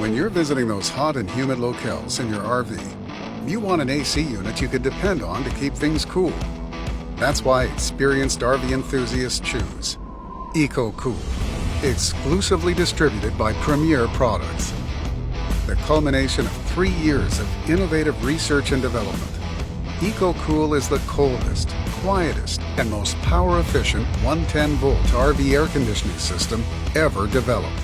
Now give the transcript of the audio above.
When you're visiting those hot and humid locales in your RV, you want an AC unit you could depend on to keep things cool. That's why experienced RV enthusiasts choose EcoCool, exclusively distributed by Premier Products. The culmination of 3 years of innovative research and development, EcoCool is the coldest, quietest, and most power-efficient 110-volt RV air conditioning system ever developed.